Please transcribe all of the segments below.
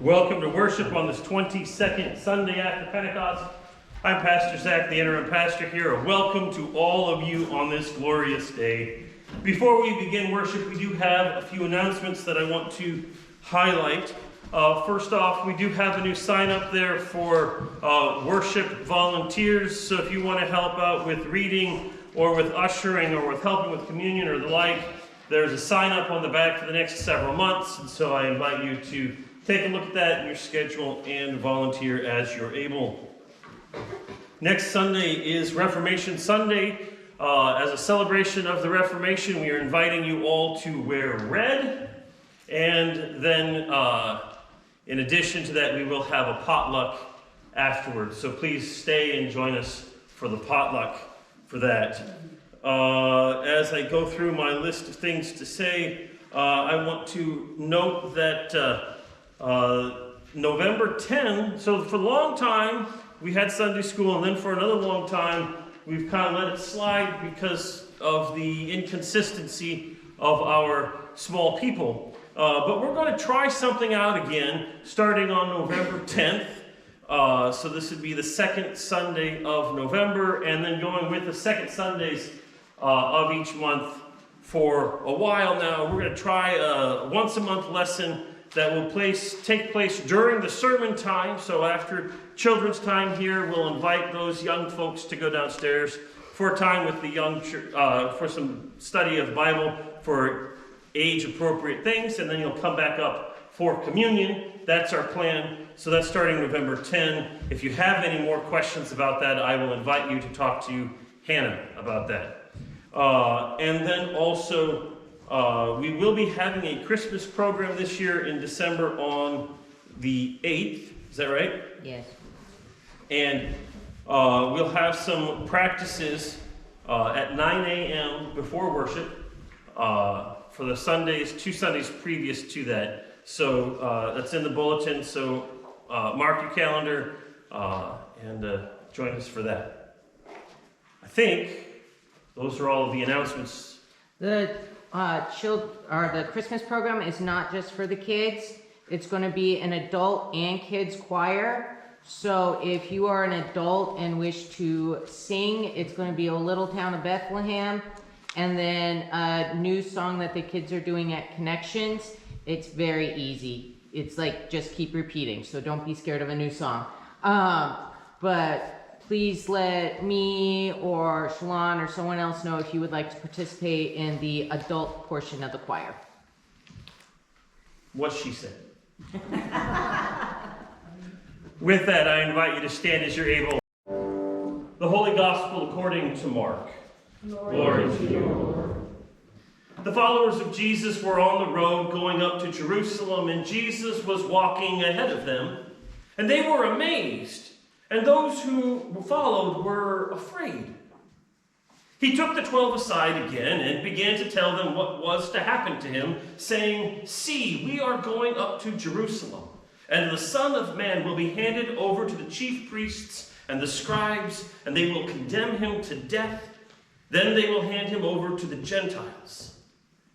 Welcome to worship on this 22nd Sunday after Pentecost. I'm Pastor Zach, the interim pastor here. Welcome to all of you on this glorious day. Before we begin worship, we do have a few announcements that I want to highlight. First off, we do have a new sign up there for worship volunteers. So if you want to help out with reading or with ushering or with helping with communion or the like, there's a sign up on the back for the next several months. And so I invite you to take a look at that in your schedule and volunteer as you're able. Next Sunday is Reformation Sunday. As a celebration of the Reformation, we are inviting you all to wear red. And then, in addition to that, we will have a potluck afterwards. So please stay and join us for the potluck for that. As I go through my list of things to say, I want to note that November 10, so for a long time, we had Sunday school, and then for another long time, we've kind of let it slide because of the inconsistency of our small people. But we're going to try something out again, starting on November 10th. So this would be the second Sunday of November, and then going with the second Sundays of each month for a while now. We're going to try a once-a-month lesson that will take place during the sermon time. So after children's time here, we'll invite those young folks to go downstairs for a time with the young for some study of the Bible for age-appropriate things, and then you'll come back up for communion. That's our plan. So that's starting November 10. If you have any more questions about that, I will invite you to talk to Hannah about that. And then also, we will be having a Christmas program this year in December on the 8th. Is that right? Yes. And we'll have some practices at 9 a.m. before worship for the Sundays, 2 Sundays previous to that. So that's in the bulletin. So mark your calendar and join us for that. I think those are all of the announcements. The Christmas program is not just for the kids. It's going to be an adult and kids choir. So if you are an adult and wish to sing, it's going to be O Little Town of Bethlehem. And then a new song that the kids are doing at Connections. It's very easy. It's like just keep repeating. So don't be scared of a new song. But please let me or Shalon or someone else know if you would like to participate in the adult portion of the choir. What she said. With that, I invite you to stand as you're able. The Holy Gospel according to Mark. Glory to you, Lord. The followers of Jesus were on the road going up to Jerusalem, and Jesus was walking ahead of them, and they were amazed. And those who followed were afraid. He took the 12 aside again and began to tell them what was to happen to him, saying, "See, we are going up to Jerusalem, and the Son of Man will be handed over to the chief priests and the scribes, and they will condemn him to death. Then they will hand him over to the Gentiles.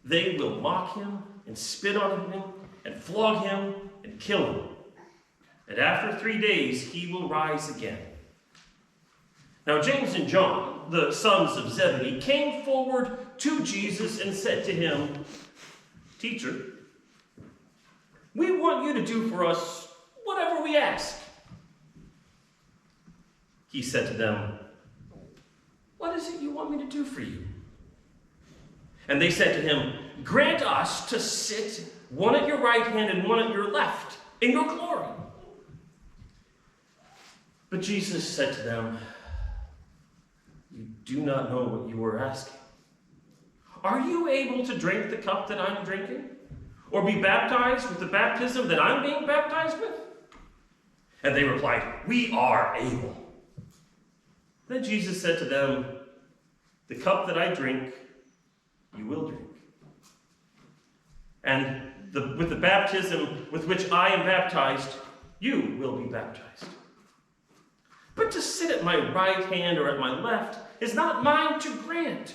They will mock him and spit on him and flog him and kill him. And after 3 days, he will rise again." Now James and John, the sons of Zebedee, came forward to Jesus and said to him, "Teacher, we want you to do for us whatever we ask." He said to them, "What is it you want me to do for you?" And they said to him, "Grant us to sit one at your right hand and one at your left in your glory." But Jesus said to them, "You do not know what you are asking. Are you able to drink the cup that I'm drinking, or be baptized with the baptism that I'm being baptized with?" And they replied, "We are able." Then Jesus said to them, "The cup that I drink, you will drink. And with the baptism with which I am baptized, you will be baptized. But to sit at my right hand or at my left is not mine to grant,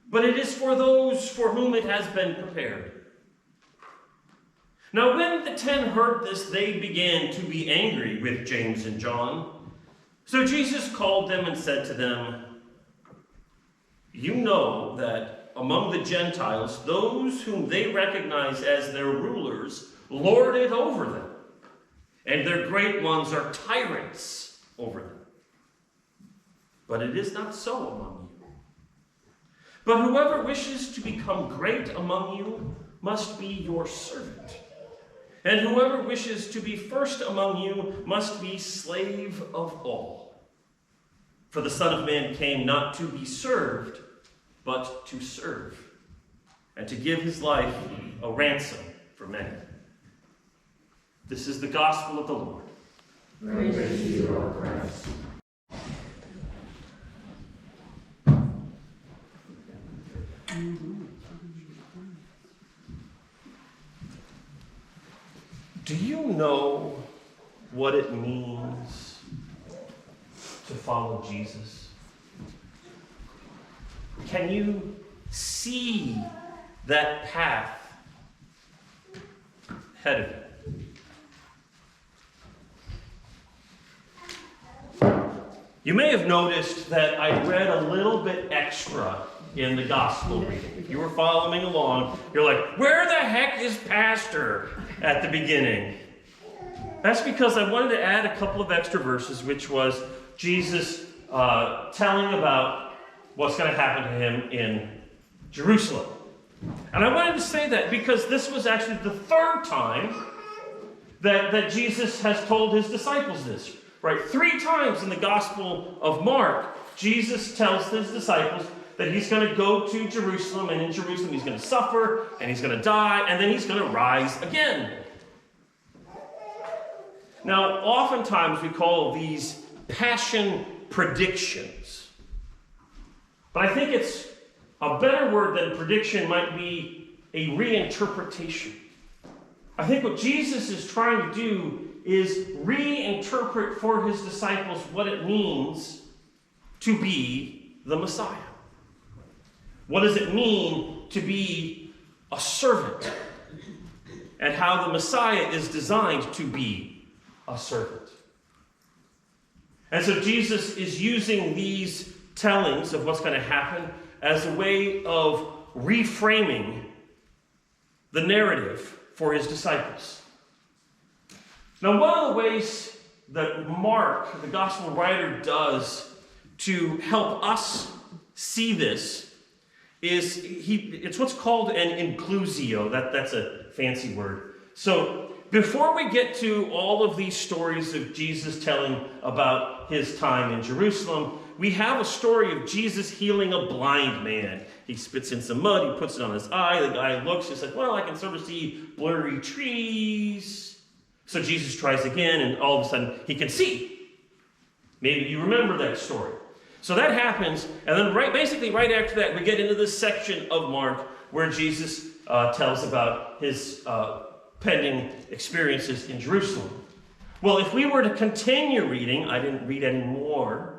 but it is for those for whom it has been prepared." Now when the 10 heard this, they began to be angry with James and John. So Jesus called them and said to them, "You know that among the Gentiles, those whom they recognize as their rulers lord it over them, and their great ones are tyrants over them. But it is not so among you. But whoever wishes to become great among you must be your servant. And whoever wishes to be first among you must be slave of all. For the Son of Man came not to be served, but to serve, and to give his life a ransom for many." This is the gospel of the Lord. Praise to you, O Christ. Do you know what it means to follow Jesus? Can you see that path ahead of you? You may have noticed that I read a little bit extra in the gospel reading. If you were following along, you're like, "Where the heck is Pastor?" at the beginning. That's because I wanted to add a couple of extra verses, which was Jesus telling about what's going to happen to him in Jerusalem. And I wanted to say that because this was actually the third time that Jesus has told his disciples this. Right? 3 times in the Gospel of Mark, Jesus tells his disciples that he's going to go to Jerusalem, and in Jerusalem he's going to suffer, and he's going to die, and then he's going to rise again. Now, oftentimes we call these passion predictions. But I think it's a better word than prediction might be a reinterpretation. I think what Jesus is trying to do is reinterpret for his disciples what it means to be the Messiah. What does it mean to be a servant? And how the Messiah is designed to be a servant. And so Jesus is using these tellings of what's going to happen as a way of reframing the narrative for his disciples. Now, one of the ways that Mark, the gospel writer, does to help us see this is it's what's called an inclusio. That's a fancy word. So before we get to all of these stories of Jesus telling about his time in Jerusalem, we have a story of Jesus healing a blind man. He spits in some mud, he puts it on his eye, the guy looks, he's like, "Well, I can sort of see blurry trees." So Jesus tries again, and all of a sudden he can see. Maybe you remember that story. So that happens, and then basically right after that, we get into this section of Mark where Jesus tells about his pending experiences in Jerusalem. Well, if we were to continue reading, I didn't read any more.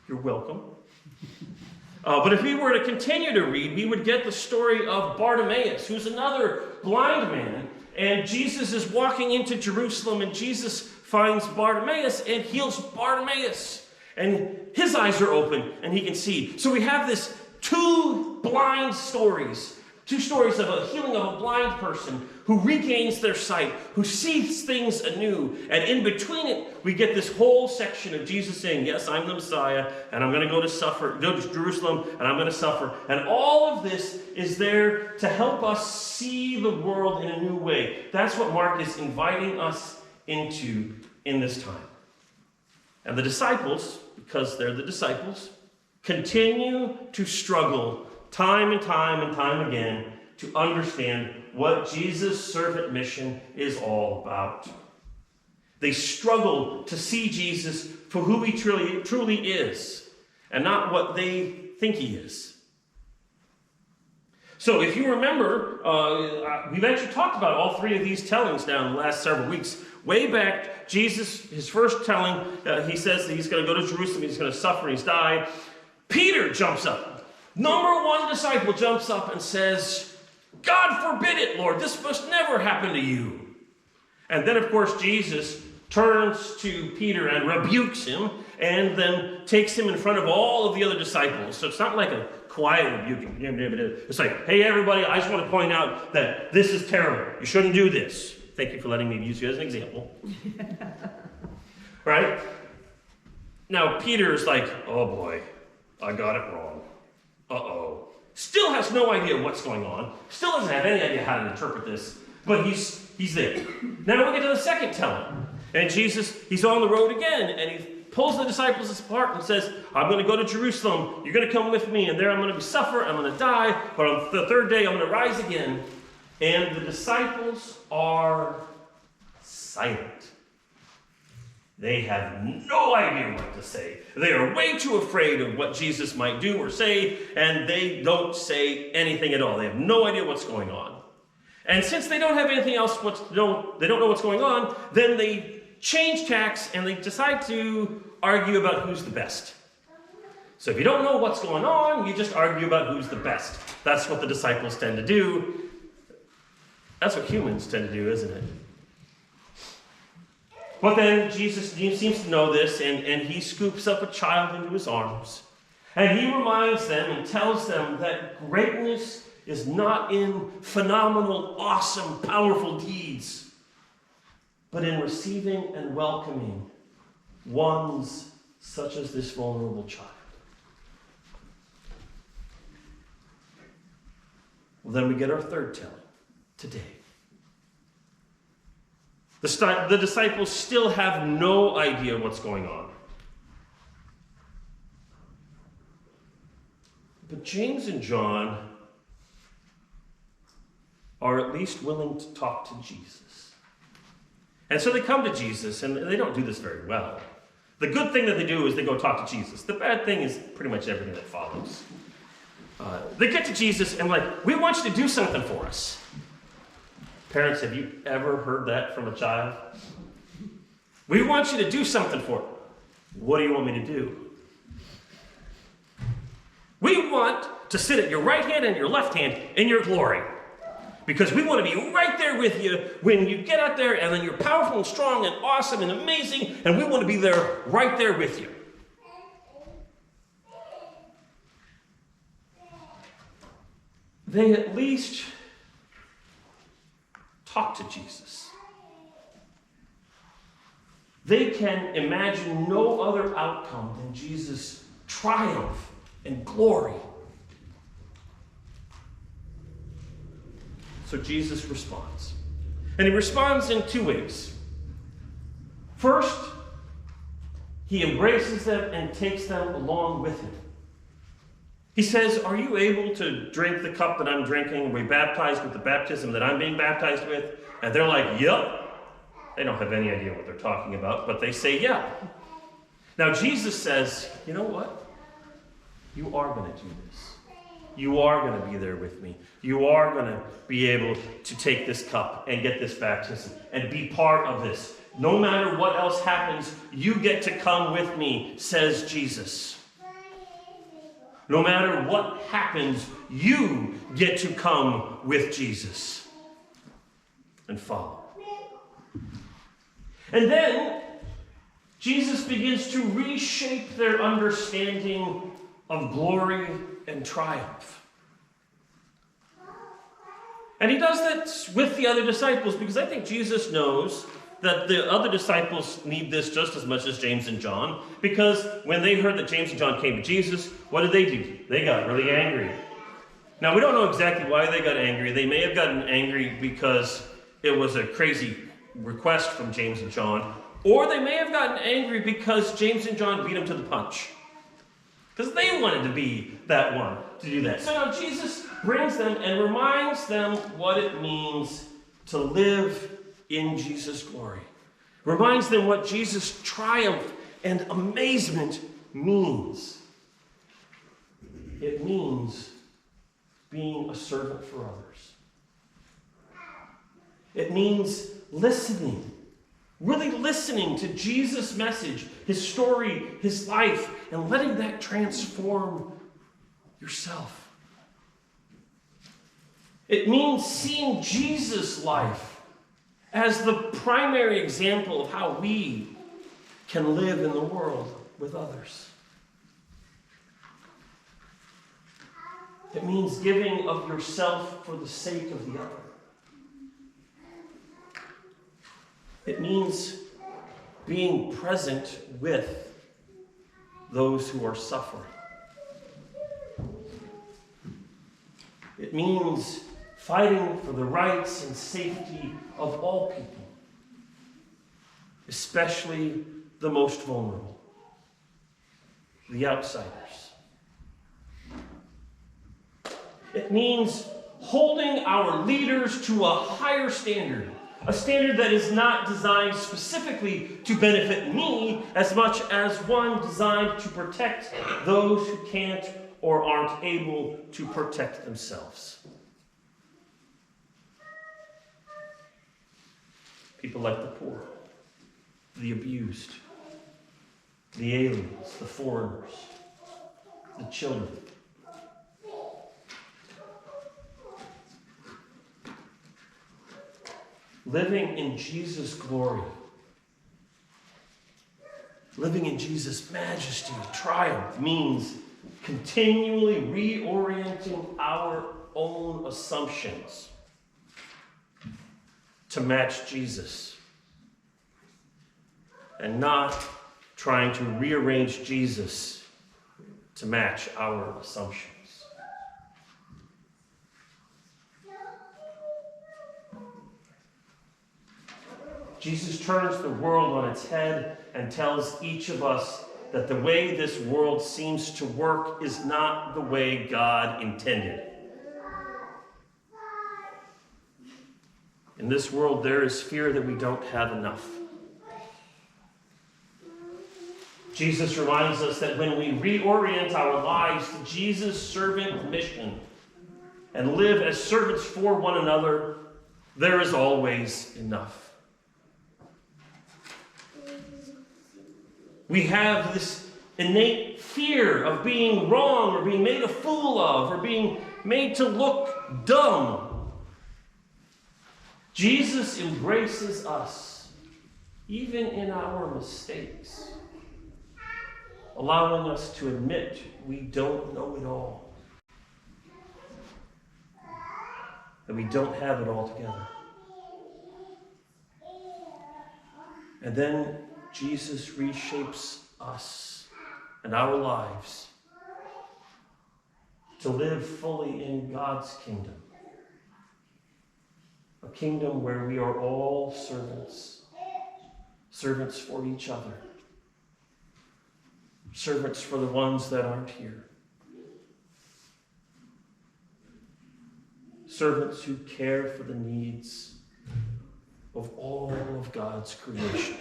You're welcome. But if we were to continue to read, we would get the story of Bartimaeus, who's another blind man. And Jesus is walking into Jerusalem, and Jesus finds Bartimaeus and heals Bartimaeus. And his eyes are open, and he can see. So we have this 2 blind stories. 2 stories of a healing of a blind person who regains their sight, who sees things anew. And in between it, we get this whole section of Jesus saying, "Yes, I'm the Messiah, and I'm going to go to Jerusalem, and I'm going to suffer." And all of this is there to help us see the world in a new way. That's what Mark is inviting us into in this time. And the disciples, because they're the disciples, continue to struggle time and time and time again to understand what Jesus' servant mission is all about. They struggle to see Jesus for who he truly is, and not what they think he is. So if you remember, we've actually talked about all 3 of these tellings now in the last several weeks. Way back, Jesus, his first telling, he says that he's going to go to Jerusalem, he's going to suffer, he's died. Peter jumps up. Number 1 disciple jumps up and says, God forbid it, Lord. This must never happen to you. And then, of course, Jesus turns to Peter and rebukes him and then takes him in front of all of the other disciples. So it's not like a quiet rebuking. It's like, hey, everybody, I just want to point out that this is terrible. You shouldn't do this. Thank you for letting me use you as an example. Right? Now, Peter's like, oh boy, I got it wrong. Uh-oh. Still has no idea what's going on. Still doesn't have any idea how to interpret this. But he's there. Now we get to the second telling. And Jesus, he's on the road again, and he pulls the disciples apart and says, I'm going to go to Jerusalem. You're going to come with me, and there I'm going to suffer. I'm going to die. But on the third day, I'm going to rise again. And the disciples are silent. They have no idea what to say. They are way too afraid of what Jesus might do or say, and they don't say anything at all. They have no idea what's going on. And since they don't have anything else, they don't know what's going on, then they change tacks and they decide to argue about who's the best. So if you don't know what's going on, you just argue about who's the best. That's what the disciples tend to do. That's what humans tend to do, isn't it? But then Jesus seems to know this, and he scoops up a child into his arms. And he reminds them and tells them that greatness is not in phenomenal, awesome, powerful deeds, but in receiving and welcoming ones such as this vulnerable child. Well, then we get our third telling today. The disciples still have no idea what's going on. But James and John are at least willing to talk to Jesus. And so they come to Jesus, and they don't do this very well. The good thing that they do is they go talk to Jesus. The bad thing is pretty much everything that follows. They get to Jesus and like, we want you to do something for us. Parents, have you ever heard that from a child? We want you to do something for us. What do you want me to do? We want to sit at your right hand and your left hand in your glory. Because we want to be right there with you when you get out there, and then you're powerful and strong and awesome and amazing, and we want to be there, right there with you. They at least talk to Jesus. They can imagine no other outcome than Jesus' triumph and glory. So Jesus responds. And he responds in two ways. First, he embraces them and takes them along with him. He says, are you able to drink the cup that I'm drinking and be baptized with the baptism that I'm being baptized with? And they're like, yep. They don't have any idea what they're talking about, but they say, yeah. Now Jesus says, you know what? You are going to do this. You are going to be there with me. You are going to be able to take this cup and get this baptism and be part of this. No matter what else happens, you get to come with me, says Jesus. No matter what happens, you get to come with Jesus and follow. And then Jesus begins to reshape their understanding of glory and triumph. And he does that with the other disciples because I think Jesus knows that the other disciples need this just as much as James and John, because when they heard that James and John came to Jesus, what did they do? They got really angry. Now, we don't know exactly why they got angry. They may have gotten angry because it was a crazy request from James and John, or they may have gotten angry because James and John beat them to the punch. Because they wanted to be that one to do that. So now Jesus brings them and reminds them what it means to live in Jesus' glory. Reminds them what Jesus' triumph and amazement means. It means being a servant for others. It means listening. Really listening to Jesus' message, his story, his life, and letting that transform yourself. It means seeing Jesus' life as the primary example of how we can live in the world with others. It means giving of yourself for the sake of the other. It means being present with those who are suffering. It means fighting for the rights and safety of all people, especially the most vulnerable, the outsiders. It means holding our leaders to a higher standard, a standard that is not designed specifically to benefit me as much as one designed to protect those who can't or aren't able to protect themselves. People like the poor, the abused, the aliens, the foreigners, the children. Living in Jesus' glory, living in Jesus' majesty, triumph, means continually reorienting our own assumptions to match Jesus, and not trying to rearrange Jesus to match our assumptions. Jesus turns the world on its head and tells each of us that the way this world seems to work is not the way God intended. In this world, there is fear that we don't have enough. Jesus reminds us that when we reorient our lives to Jesus' servant mission and live as servants for one another, there is always enough. We have this innate fear of being wrong or being made a fool of or being made to look dumb. Jesus embraces us, even in our mistakes, allowing us to admit we don't know it all, that we don't have it all together. And then Jesus reshapes us and our lives to live fully in God's kingdom. A kingdom where we are all servants. Servants for each other. Servants for the ones that aren't here. Servants who care for the needs of all of God's creation.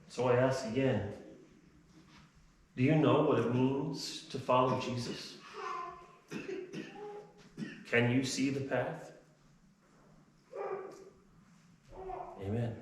So I ask again, do you know what it means to follow Jesus? Can you see the path? Amen.